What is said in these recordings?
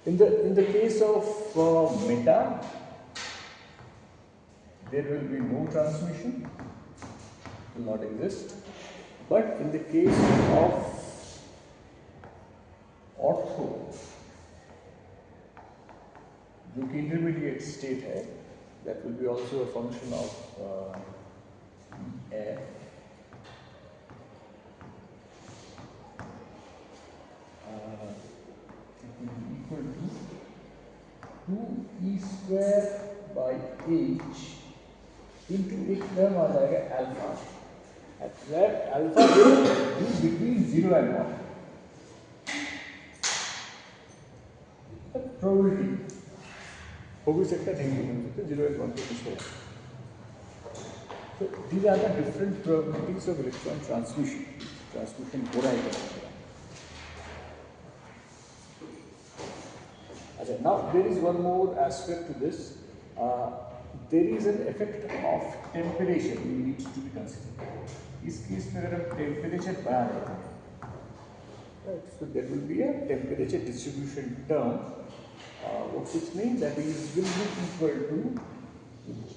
In the case of meta, there will be no transmission, will not exist. But in the case of ortho, जो कि intermediate state है, that will be also a function of air. It will be equal to 2e square by h into एक term आ जाएगा alpha. At that alpha will be between 0 and 1. The probability हो भी सकता है, नहीं भी हो सकता, 0 and 1 के बीच में. So these are the different probabilities of electron transmission. Transmission हो रहा है क्या? अच्छा, now there is one more aspect to this. There is an effect of temperature we need to be considered. इस केस में अगर हम temperature बढ़ा रहे हैं, right, so there will be a temperature distribution term, which means that will be equal to G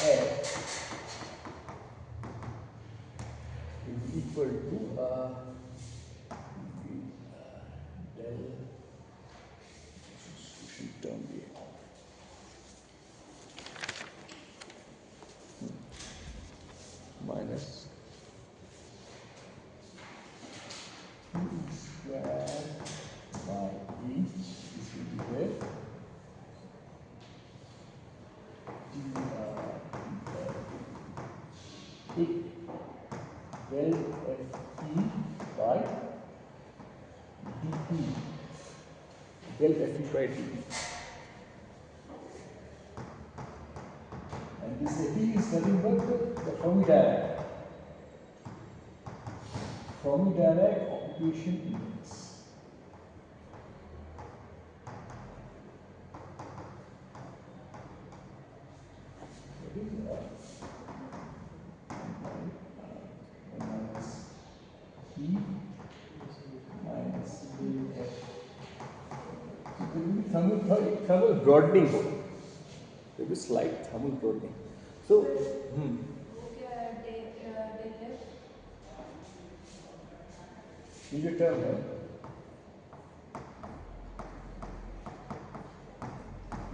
F is equal to del distribution term here. Minus square by h, this will be there. Del Fe by dP, del Fe by dP, and this Fe is nothing but the Fermi Dirac occupation index. Thermal broadening हो, there will be slight thermal broadening. So, ये जो term है,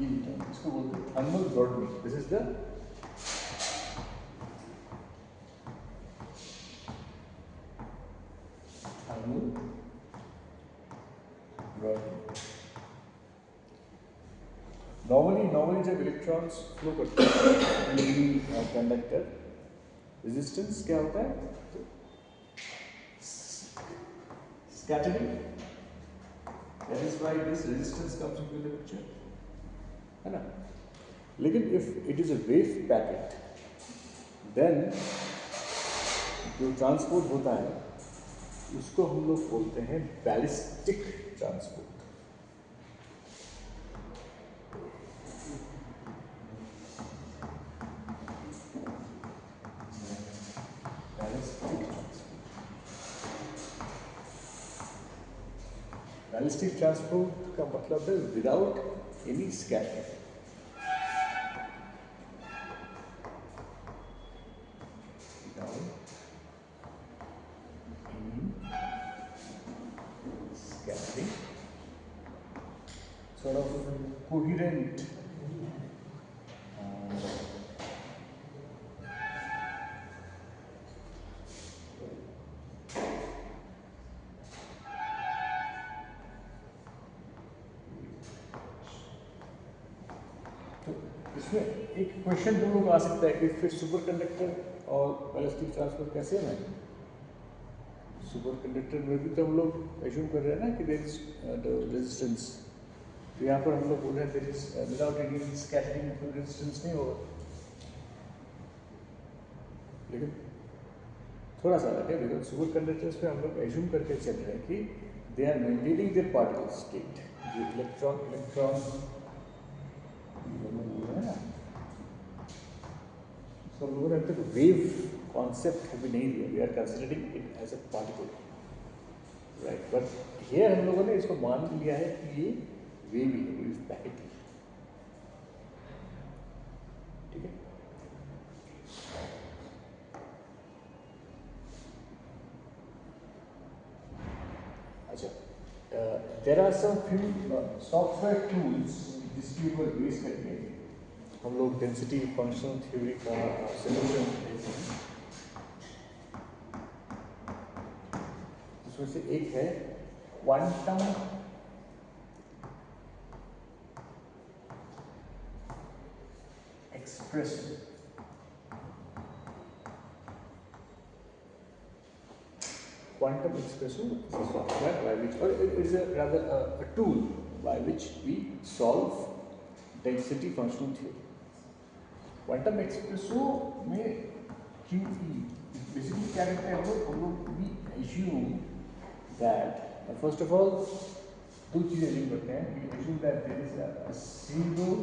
ये term, इसको बोलते हैं thermal broadening. This is the thermal broadening. Normally जब electrons flow करते हैं कंडक्टर, रेजिस्टेंस क्या होता है? Scattering. That is why this resistance comes into the picture, है ना? लेकिन if it is a wave packet, then जो ट्रांसपोर्ट होता है उसको हम लोग बोलते हैं बैलिस्टिक ट्रांसपोर्ट. Ballistic transport का मतलब है without any scattering. Without any scattering, sort of coherent इसमें एक क्वेश्चन तुम लोग आ सकता है कि फिर सुपर कंडक्टर और बैलिस्टिक ट्रांसपोर्ट कैसे है? सुपर कंडक्टर में भी तो हम लोग एज्यूम कर रहे हैं ना कि देयर इज द रेजिस्टेंस, तो यहाँ पर हम लोग बोल रहे हैं there is without any scattering कोई रेजिस्टेंस नहीं होगा. लेकिन थोड़ा सा अलग है, बिकॉज सुपर कंडक्टर्स पे हम लोग एज्यूम करके चल रहे हैं कि they are maintaining their particle state. जो इलेक्ट्रॉन तो हम लोगों ने अब तक वेव कॉन्सेप्ट भी नहीं दिया. We are considering it as a particle. Right, but here हम लोगों ने इसको मान लिया है कि ये वेवी है, इस पैकेट, ठीक है। अच्छा, there are some few software tools जिसके ऊपर बेस करके हम लोग डेंसिटी फंक्शनल थ्योरी का सोल्यूशन देते हैं। उसमें से एक है quantum expression. Quantum expression is a software by which, or it is a rather a tool by which we solve density functional theory. Quantum expresso में QE basically क्या करते हैं हम लोग we assume that first of all दो चीजें assume करते हैं, we assume that there is a single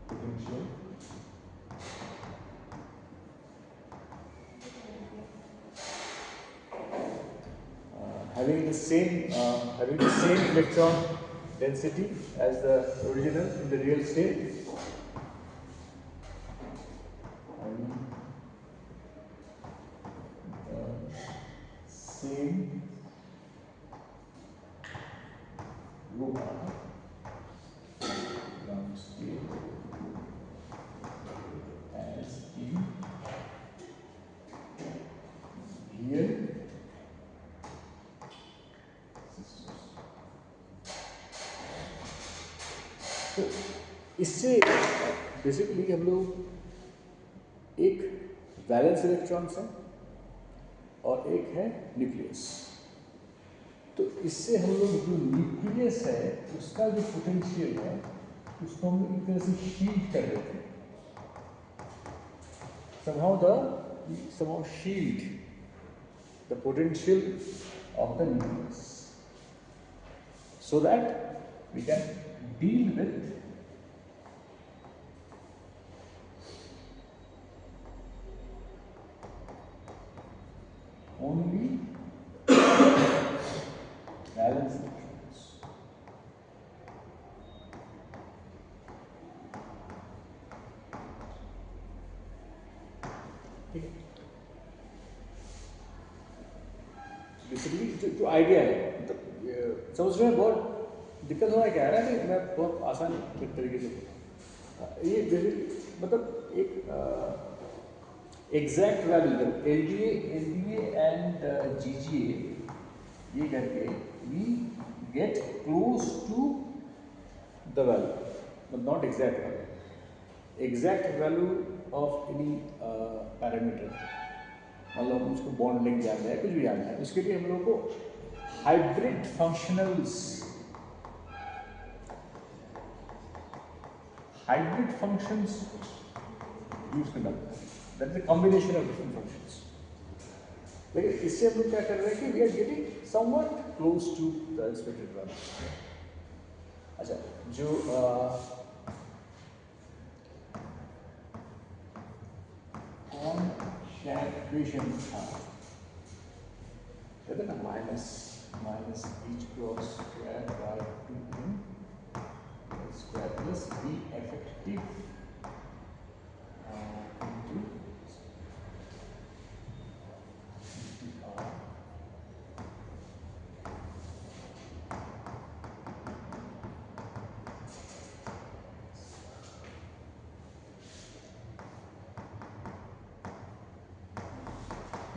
potential having the same electron density as the original in the real state, having the same rho r ground state as in real तो इससे basically हम लोग एक valence electrons है और एक है nucleus. तो इससे हम लोग जो न्यूक्लियस है उसका जो पोटेंशियल है उसको हम एक तरह से शील्ड कर देते हैं, somehow shield the potential of the nucleus so that we can deal with only valence electrons. ठीक है, बेसिकली जो आइडिया है मतलब समझ रहे हैं, बहुत दिक्कत हो रहा है क्या है कि मैं बहुत आसान तरीके से ये बेसिकली मतलब एक exact value LDA and GGA ये करके we get close to the value, but not exact value. Exact value of any parameter, मतलब हम उसको बॉन्ड लेंथ जानना है, कुछ भी जानना है, उसके लिए हम लोग को हाइब्रिड फंक्शंस यूज करना पड़ता है। That is a combination of different functions. लेकिन इससे हम लोग क्या कर रहे हैं कि we are getting something close to the expected value. अच्छा, जो इक्वेशन था कहते ना minus h cross square by 2n square plus b effective into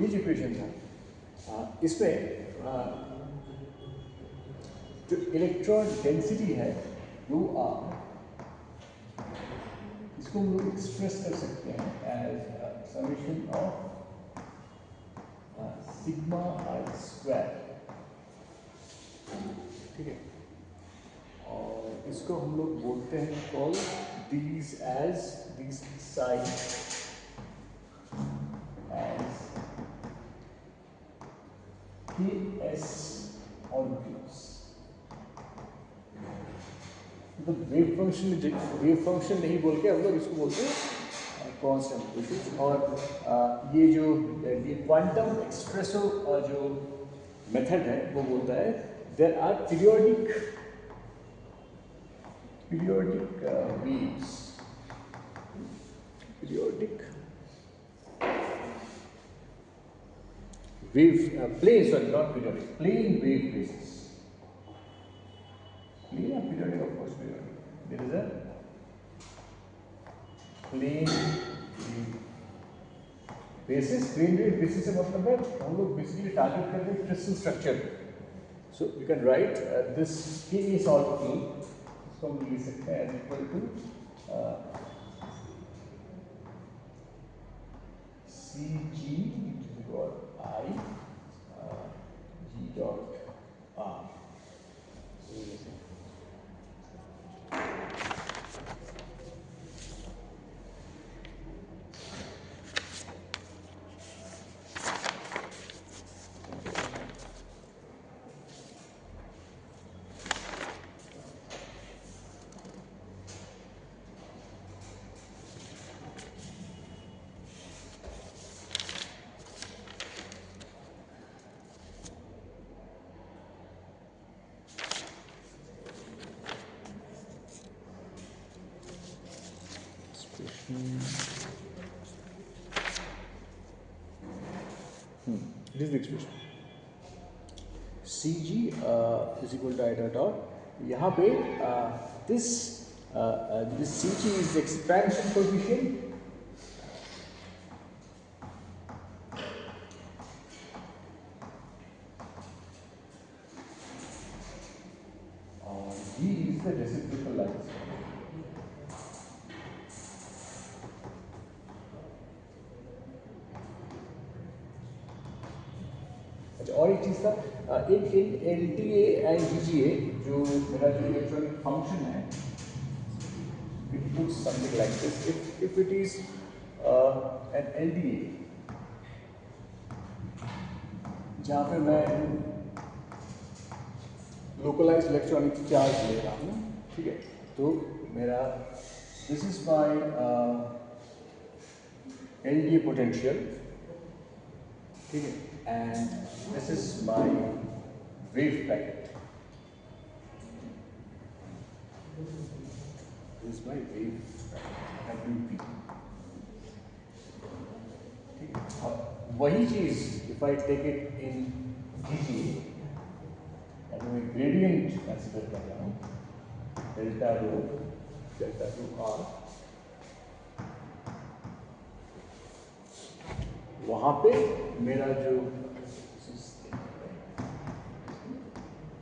ये जो इक्वेशन था इसमें जो इलेक्ट्रॉन डेंसिटी है रो आर, इसको हम लोग एक्सप्रेस कर सकते हैं as summation of sigma r square, ठीक है। और इसको हम लोग बोलते हैं call these sine as KS orbitals. तो वेव फंक्शन नहीं बोल के हम लोग इसको बोलते हैं कांस्टेंट बेसिस। और ये जो ये क्वांटम एक्सप्रेसो जो मेथड है वो बोलता है there are periodic waves, periodic wave plane, sorry, not periodic, plane wave basis. Plane or periodic, of course periodic. There is a plane wave basis. Plane wave basis से मतलब है हम लोग basically target करते हैं crystal structure. So you can write this K is all K. इसको हम लिख सकते हैं as equal to CG into the dot I G dot R. This is the expression CG is equal to I dot dot. यहाँ पे this CG is the expansion coefficient G is the reciprocal lines. और एक चीज़ था in LTA and GGA जो मेरा जो electronic function है it looks something like this. If it is an LDA जहाँ पे मैं लोकलाइज्ड इलेक्ट्रॉनिक चार्ज ले रहा हूँ, ठीक है, तो मेरा this is my LDA potential, ठीक है, and this is my wave packet. This is my wave packet WP. ठीक है, अब वही चीज if I take it in GGA and मैं gradient कंसीडर कर रहा हूँ डेल्टा रो R, वहाँ पे मेरा जो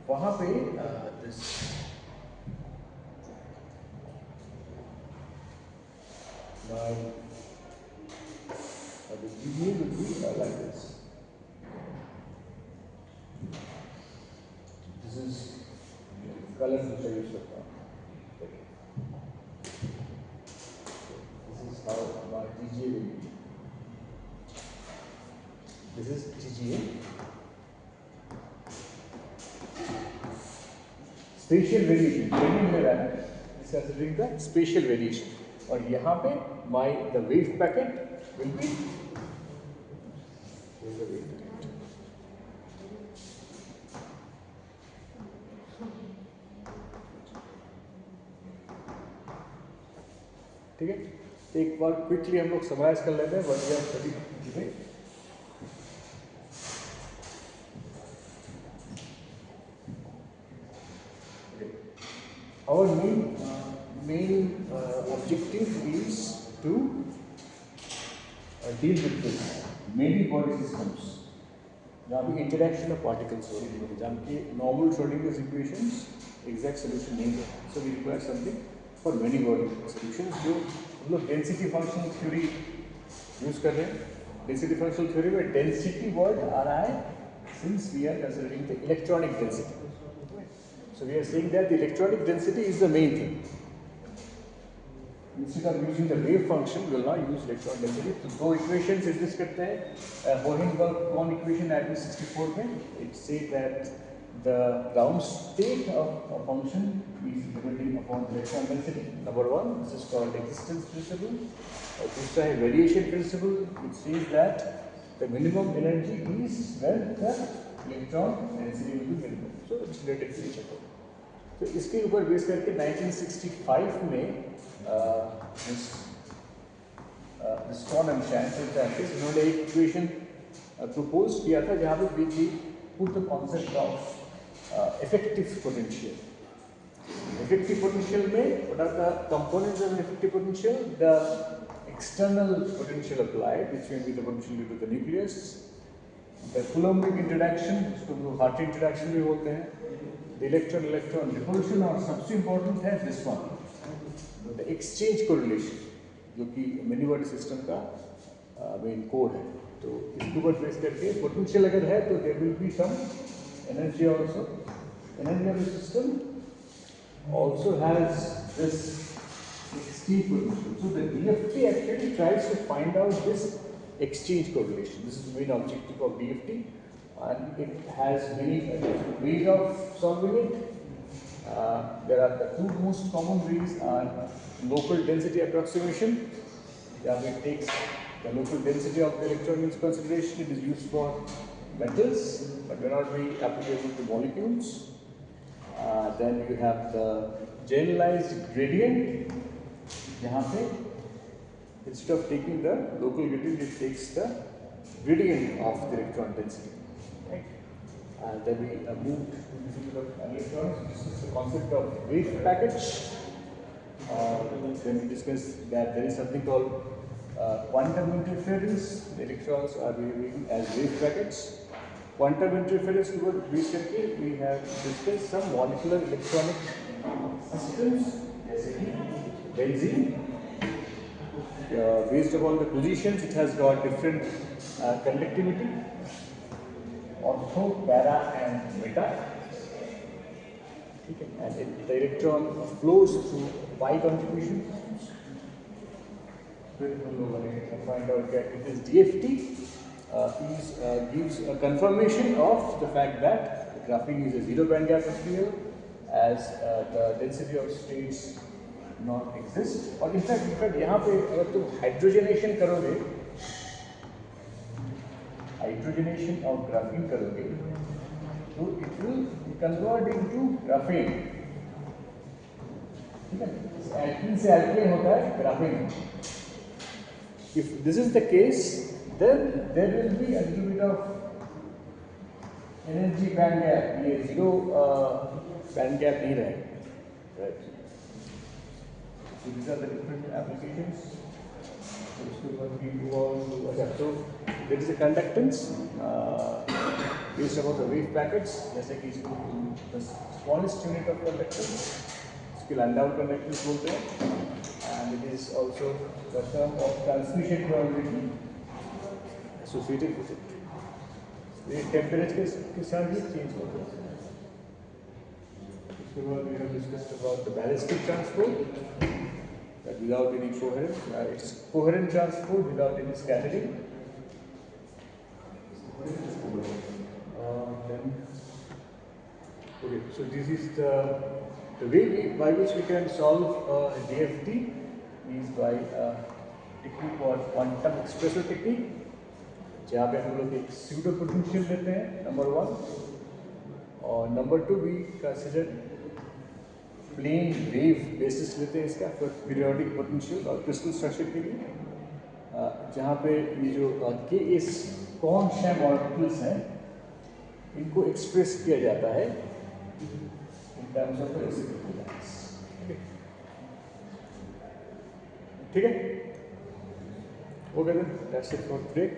वहाँ पे this the GPA would be like this. This is color which I use करता हूँ. This is how my GGA will be. This is GGA. Spatial variation. Gradient में रहना है. This is considering the spatial variation. और यहाँ पे the wave packet will be the wave packet. ठीक है, तो एक बार क्विकली हम लोग समराइज कर लेते हैं what we have studied today. Our main objective is to deal with this many body systems जहाँ पे interaction of particles हो रही है, जहाँ पे normal Schrodinger's equations exact solution नहीं है, so we require something for many body solutions जो हम लोग density functional theory use कर रहे हैं. Density functional theory में density word आ रहा है since we are considering the electronic density. So we are saying that the electronic density is the main thing. Instead of using the wave function, we will not use electronic density. तो दो equations exist करते हैं. Hohenberg-Kohn equation 1964 में it says that the ground state of a function is depending upon electron density. Number one, this is called existence principle. दूसरा है variation principle, which says that the minimum energy is when the electron density will be minimum. So it's related to each other. तो इसके ऊपर base करके 1965 में stone and शैनफील्ड उन्होंने एक equation propose किया था जहाँ पे we put the concept of effective potential. Effective potential में what are the components of effective potential? The external potential applied, which may be the potential due to the nucleus, the Coulombic interaction, जिसको हम लोग Hartree interaction भी बोलते हैं, the electron-electron repulsion, और सबसे important है this one, the exchange correlation, जो कि many-word system का main core है. तो इसके ऊपर बेस करके पोटेंशियल अगर है तो there will be some energy also. Energy of the system also has this exchange potential. So the DFT actually tries to find out this exchange correlation. This is the main objective of DFT, and it has many ways of solving it. There are the two most common ways are local density approximation. It takes the local density of the electron into consideration. It is used for metals, but may not be applicable to molecules. Then you have the generalized gradient, जहाँ पे instead of taking the local gradient, it takes the gradient of the electron density. Right? And then we moved to the field of electrons. This is the concept of wave package. Then we discussed that there is something called quantum interference. The electrons are behaving as wave packets. Quantum interference के ऊपर base करके we have discussed some molecular electronic systems, जैसे कि benzene. Based upon the positions, it has got different conductivity. Ortho, para, and meta. Okay. And the electron flows through pi contribution. Find out that it is DFT gives a confirmation of the fact that the graphene is a zero band gap material, as the density of states not exist. और in fact यहाँ पे अगर तुम hydrogenation करोगे, hydrogenation of graphene करोगे, तो it will convert into graphene. ठीक है? एल्कीन से एल्केन होता है graphene. If this is the case, then there will be a little bit of energy band gap. ये zero band gap नहीं रहेगा. Right. So these are the different applications. So there is a conductance based upon the wave packets. जैसे कि इसको the smallest unit of conductance, इसको Landau conductance बोलते हैं. And it is also the term of transmission probability associated with it. The temperature के साथ भी change होता है. उसके बाद we have discussed about the ballistic transport, that without any coherence, it's coherent transport without any scattering. Then, okay, so this is the way by which we can solve DFT. Is by a technique called quantum expressor technique, जहाँ पे हम लोग एक pseudo potential लेते हैं, number one, और number two we consider plane wave basis लेते हैं इसका for periodic potential और crystal structure के लिए, जहाँ पे ये जो Ks कौन से molecules हैं, इनको express किया जाता है in terms of reciprocal lines. ठीक है? Okay then, that's it for today.